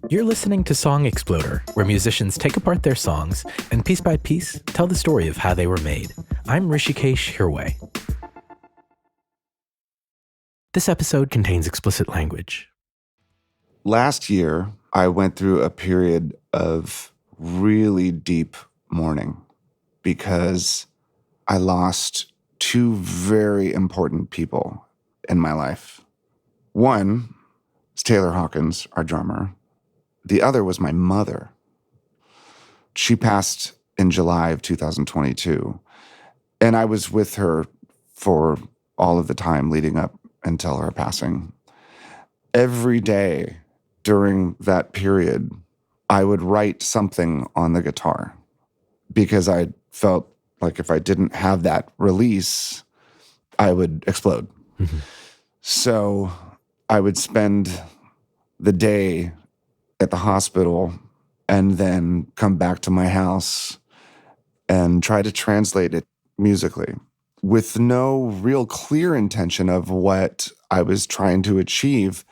You're listening to Song Exploder, where musicians take apart their songs and piece by piece tell the story of how they were made. I'm Rishikesh Hirway. This episode contains explicit language. Last year, I went through a period of really deep mourning because I lost two very important people in my life. One is Taylor Hawkins, our drummer. The other was my mother. She passed in July of 2022, and I was with her for all of the time leading up until her passing. Every day during that period, I would write something on the guitar because I felt like if I didn't have that release, I would explode. Mm-hmm. So I would spend the day at the hospital and then come back to my house and try to translate it musically with no real clear intention of what I was trying to achieve.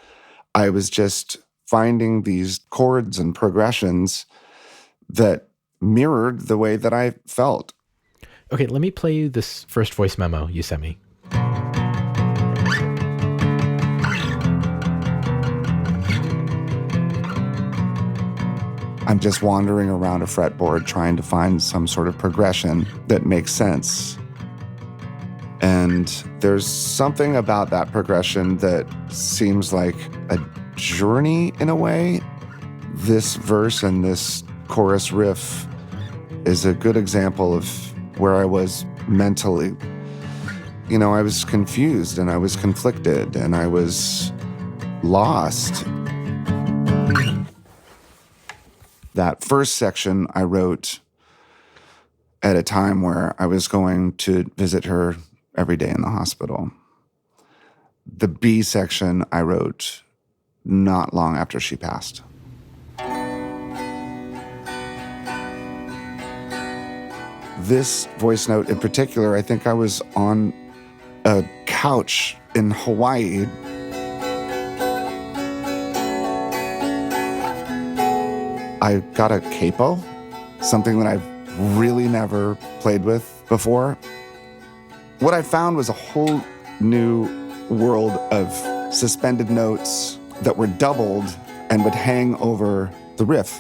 I was just finding these chords and progressions that mirrored the way that I felt. Okay, let me play you this first voice memo you sent me. I'm just wandering around a fretboard trying to find some sort of progression that makes sense. And there's something about that progression that seems like a journey in a way. This verse and this chorus riff is a good example of where I was mentally. You know, I was confused and I was conflicted and I was lost. That first section I wrote at a time where I was going to visit her every day in the hospital. The B section I wrote not long after she passed. This voice note in particular, I think I was on a couch in Hawaii. I got a capo, something that I've really never played with before. What I found was a whole new world of suspended notes that were doubled and would hang over the riff.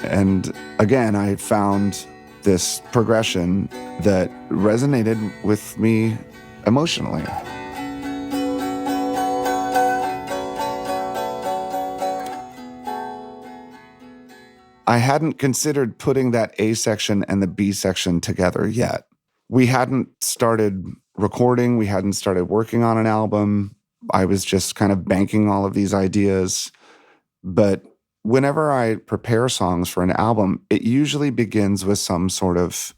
And again, I found this progression that resonated with me emotionally. I hadn't considered putting that A section and the B section together yet. We hadn't started recording. We hadn't started working on an album. I was just kind of banking all of these ideas. But whenever I prepare songs for an album, it usually begins with some sort of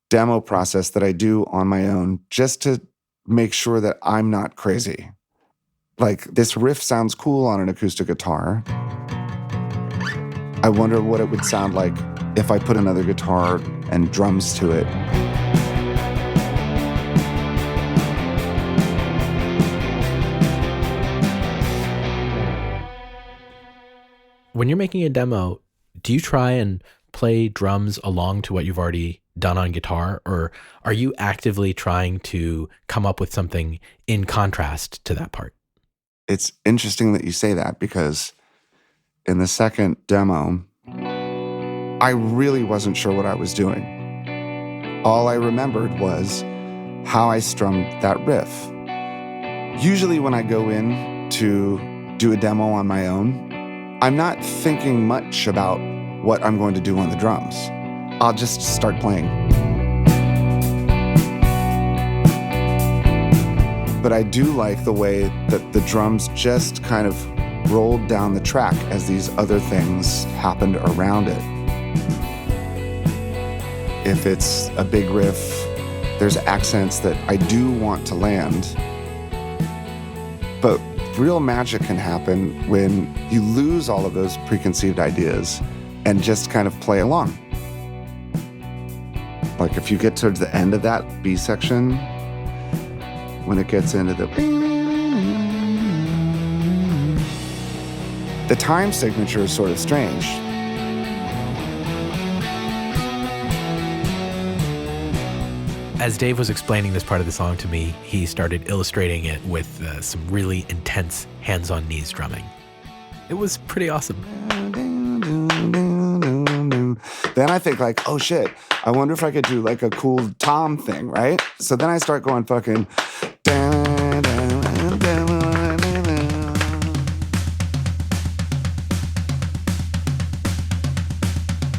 demo process that I do on my own just to make sure that I'm not crazy. Like, this riff sounds cool on an acoustic guitar. I wonder what it would sound like if I put another guitar and drums to it. When you're making a demo, do you try and play drums along to what you've already done on guitar, or are you actively trying to come up with something in contrast to that part? It's interesting that you say that because in the second demo, I really wasn't sure what I was doing. All I remembered was how I strummed that riff. Usually when I go in to do a demo on my own, I'm not thinking much about what I'm going to do on the drums. I'll just start playing. But I do like the way that the drums just kind of rolled down the track as these other things happened around it. If it's a big riff, there's accents that I do want to land. But real magic can happen when you lose all of those preconceived ideas and just kind of play along. Like if you get towards the end of that B section, when it gets into the The time signature is sort of strange. As Dave was explaining this part of the song to me, he started illustrating it with some really intense hands-on knees drumming. It was pretty awesome. Then I think like, oh shit, I wonder if I could do like a cool tom thing, right? So then I start going fucking.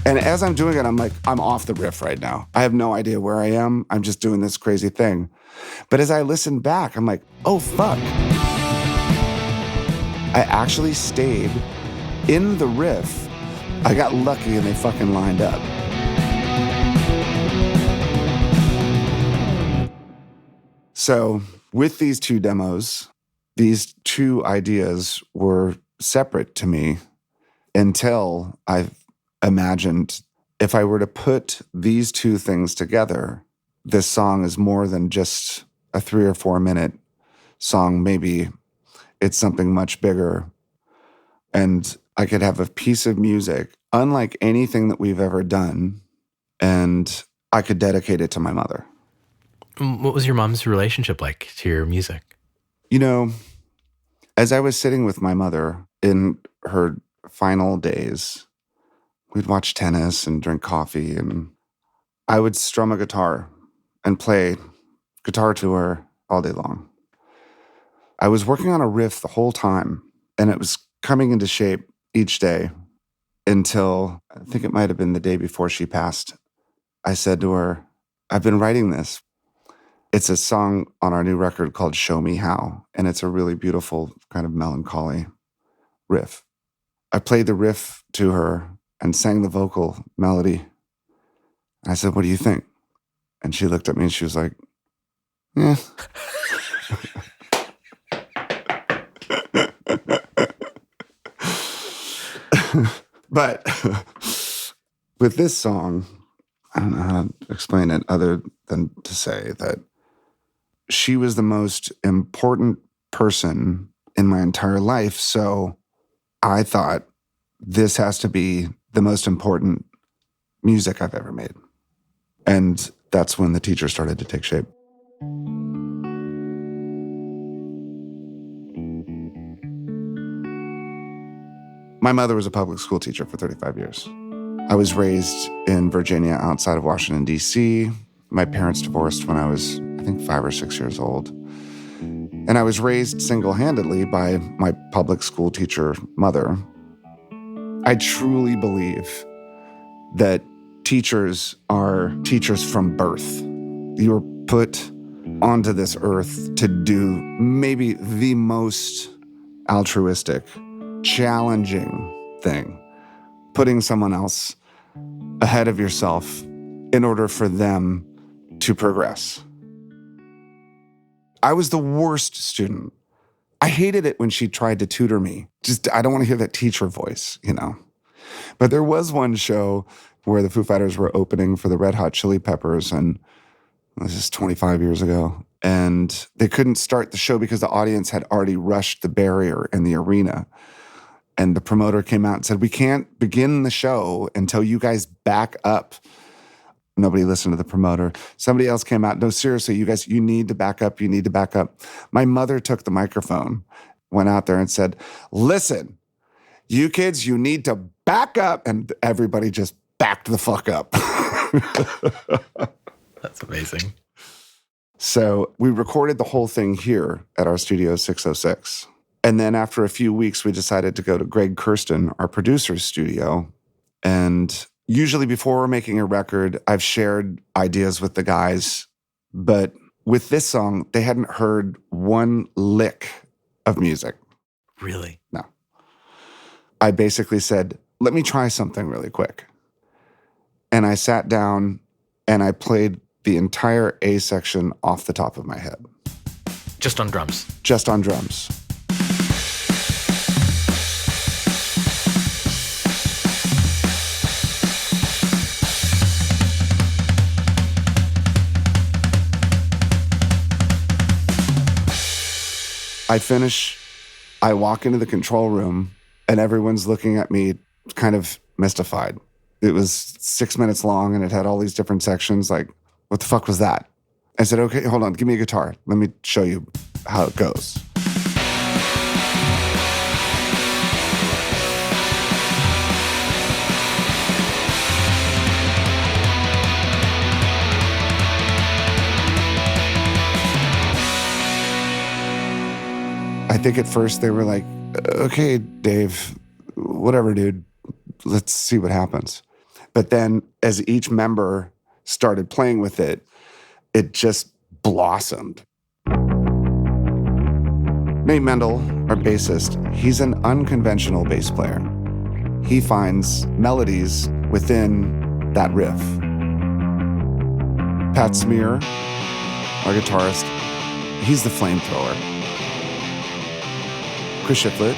And as I'm doing it, I'm like, I'm off the riff right now. I have no idea where I am. I'm just doing this crazy thing. But as I listen back, I'm like, oh, fuck. I actually stayed in the riff. I got lucky and they fucking lined up. So with these two demos, these two ideas were separate to me until I imagined if I were to put these two things together, this song is more than just a 3 or 4 minute song. Maybe it's something much bigger. And I could have a piece of music unlike anything that we've ever done, and I could dedicate it to my mother. What was your mom's relationship like to your music? You know, as I was sitting with my mother in her final days, we'd watch tennis and drink coffee, and I would strum a guitar and play guitar to her all day long. I was working on a riff the whole time, and it was coming into shape each day until I think it might have been the day before she passed. I said to her, I've been writing this. It's a song on our new record called Show Me How, and it's a really beautiful kind of melancholy riff. I played the riff to her and sang the vocal melody. I said, what do you think? And she looked at me and she was like, eh. But with this song, I don't know how to explain it other than to say that she was the most important person in my entire life. So I thought this has to be the most important music I've ever made. And that's when the teacher started to take shape. My mother was a public school teacher for 35 years. I was raised in Virginia outside of Washington, D.C. My parents divorced when I was, I think, 5 or 6 years old. And I was raised single-handedly by my public school teacher mother. I truly believe that teachers are teachers from birth. You were put onto this earth to do maybe the most altruistic, challenging thing, putting someone else ahead of yourself in order for them to progress. I was the worst student. I hated it when she tried to tutor me. I don't want to hear that teacher voice, you know. But there was one show where the Foo Fighters were opening for the Red Hot Chili Peppers, and this is 25 years ago. And they couldn't start the show because the audience had already rushed the barrier in the arena. And the promoter came out and said, we can't begin the show until you guys back up. Nobody listened to the promoter. Somebody else came out. No, seriously, you guys, you need to back up. You need to back up. My mother took the microphone, went out there and said, listen, you kids, you need to back up. And everybody just backed the fuck up. That's amazing. So we recorded the whole thing here at our Studio 606. And then after a few weeks, we decided to go to Greg Kirsten, our producer's studio. And usually before we're making a record, I've shared ideas with the guys. But with this song, they hadn't heard one lick of music. Really? No. I basically said, let me try something really quick. And I sat down and I played the entire A section off the top of my head. Just on drums? Just on drums. I finish, I walk into the control room, And everyone's looking at me kind of mystified. It was 6 minutes long and it had all these different sections. Like, what the fuck was that? I said, okay, hold on, give me a guitar. Let me show you how it goes. I think at first they were like, okay, Dave, whatever, dude, let's see what happens. But then as each member started playing with it, it just blossomed. Nate Mendel, our bassist, he's an unconventional bass player. He finds melodies within that riff. Pat Smear, our guitarist, he's the flamethrower. Chris Shiflett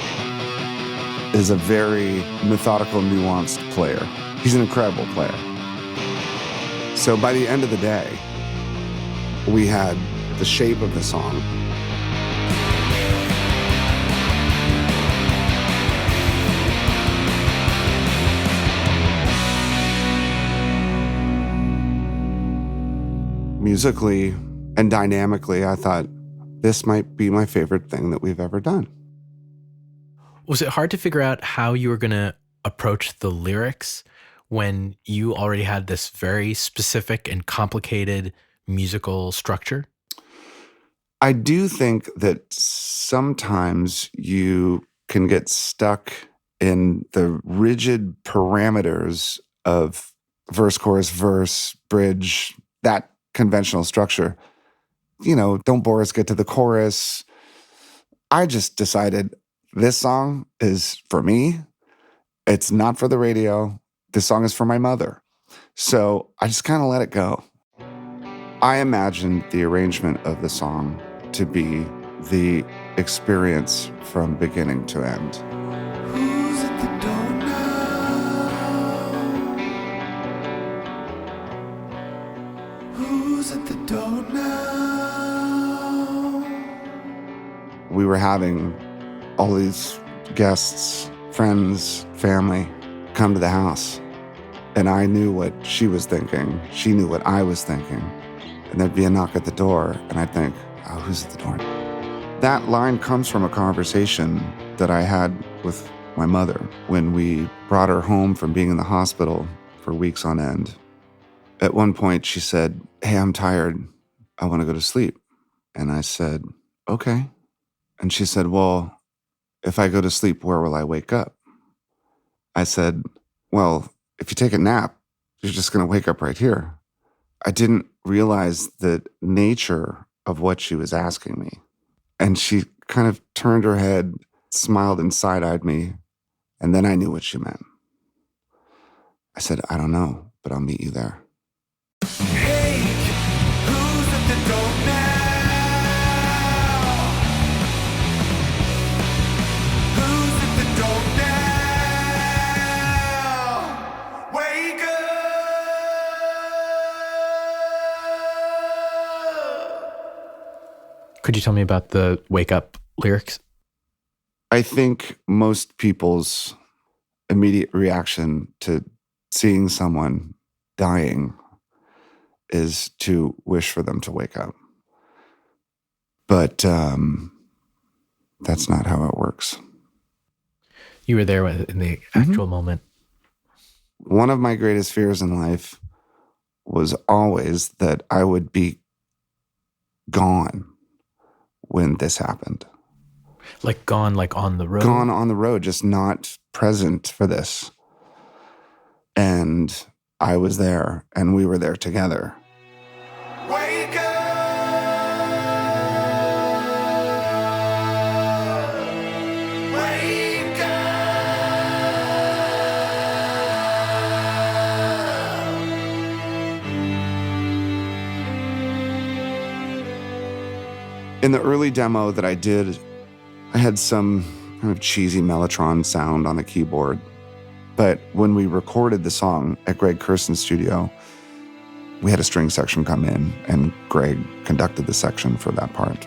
is a very methodical, nuanced player. He's an incredible player. So by the end of the day, we had the shape of the song. Musically and dynamically, I thought this might be my favorite thing that we've ever done. Was it hard to figure out how you were going to approach the lyrics when you already had this very specific and complicated musical structure? I do think that sometimes you can get stuck in the rigid parameters of verse, chorus, verse, bridge, that conventional structure. You know, don't bore us, get to the chorus. I just decided this song is for me. It's not for the radio. This song is for my mother. So I just kind of let it go. I imagined the arrangement of the song to be the experience from beginning to end. Who's at the door now? Who's at the door now? We were having all these guests, friends, family come to the house. And I knew what she was thinking. She knew what I was thinking. And there'd be a knock at the door, and I'd think, oh, who's at the door? That line comes from a conversation that I had with my mother when we brought her home from being in the hospital for weeks on end. At one point, she said, hey, I'm tired. I want to go to sleep. And I said, okay. And she said, well, if I go to sleep, where will I wake up? I said, well, if you take a nap, you're just going to wake up right here. I didn't realize the nature of what she was asking me. And she kind of turned her head, smiled and side-eyed me, and then I knew what she meant. I said, I don't know, but I'll meet you there. Hey, who's at the door now? Who's at the door now? Wake up! Could you tell me about the wake up lyrics? I think most people's immediate reaction to seeing someone dying is to wish for them to wake up. But that's not how it works. You were there in the actual moment. One of my greatest fears in life was always that I would be gone when this happened. Like gone, like on the road? Gone on the road, just not present for this. And I was there, and we were there together. Wake up! Wake up! In the early demo that I did, I had some kind of cheesy Mellotron sound on the keyboard. But when we recorded the song at Greg Kurstin's studio, we had a string section come in, and Greg conducted the section for that part.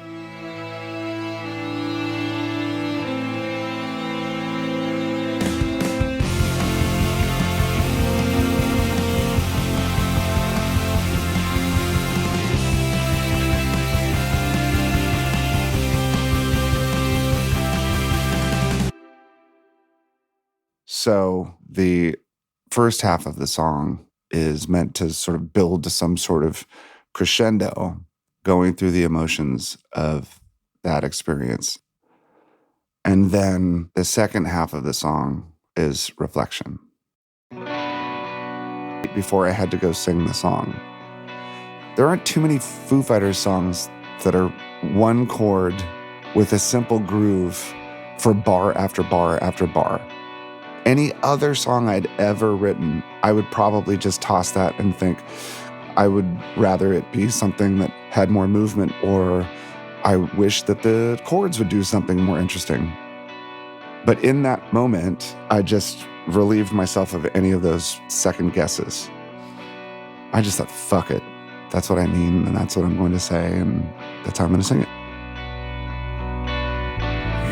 So the first half of the song is meant to sort of build to some sort of crescendo, going through the emotions of that experience. And then the second half of the song is reflection. Before I had to go sing the song, there aren't too many Foo Fighters songs that are one chord with a simple groove for bar after bar after bar. Any other song I'd ever written, I would probably just toss that and think I would rather it be something that had more movement, or I wish that the chords would do something more interesting. But in that moment, I just relieved myself of any of those second guesses. I just thought, fuck it. That's what I mean, and that's what I'm going to say, and that's how I'm going to sing it.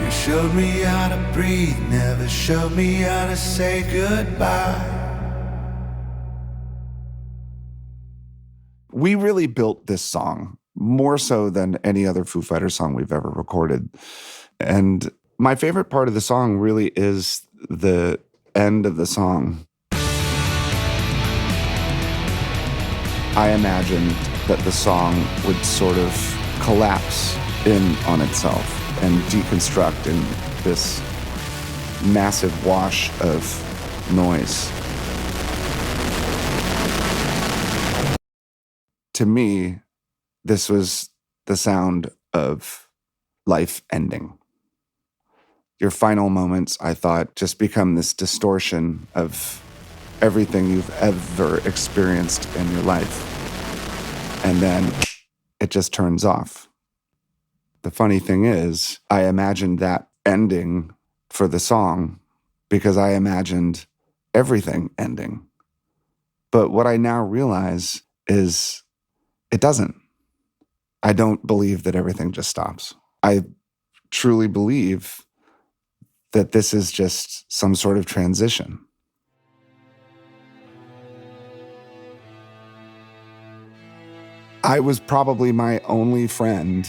You showed me how to breathe, never showed me how to say goodbye. We really built this song more so than any other Foo Fighters song we've ever recorded. And my favorite part of the song really is the end of the song. I imagined that the song would sort of collapse in on itself and deconstruct in this massive wash of noise. To me, this was the sound of life ending. Your final moments, I thought, just become this distortion of everything you've ever experienced in your life. And then it just turns off. The funny thing is, I imagined that ending for the song because I imagined everything ending. But what I now realize is it doesn't. I don't believe that everything just stops. I truly believe that this is just some sort of transition. I was probably my only friend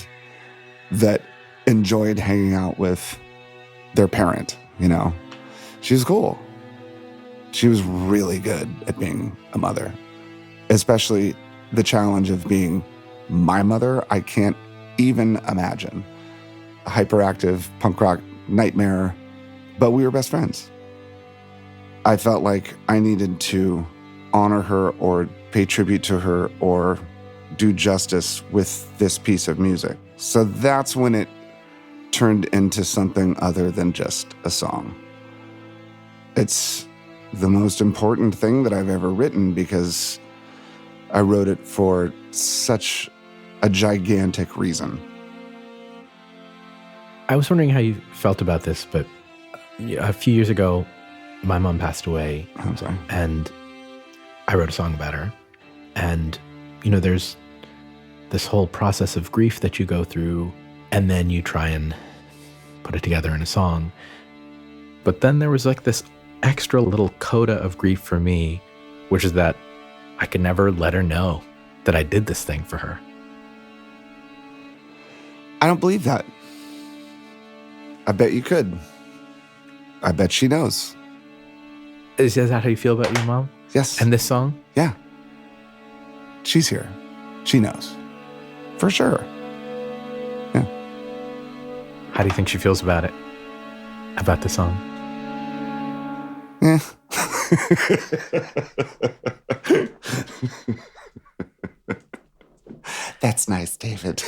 that enjoyed hanging out with their parent, you know. She was cool. She was really good at being a mother, especially the challenge of being my mother. I can't even imagine. A hyperactive punk rock nightmare, but we were best friends. I felt like I needed to honor her or pay tribute to her or do justice with this piece of music. So that's when it turned into something other than just a song. It's the most important thing that I've ever written because I wrote it for such a gigantic reason. I was wondering how you felt about this, but a few years ago, my mom passed away. I'm sorry. And I wrote a song about her. And, you know, there's this whole process of grief that you go through, and then you try and put it together in a song. But then there was like this extra little coda of grief for me, which is that I could never let her know that I did this thing for her. I don't believe that. I bet you could. I bet she knows. Is that how you feel about your mom? Yes. And this song? Yeah. She's here. She knows. For sure. Yeah. How do you think she feels about it? About the song? Yeah. That's nice, David.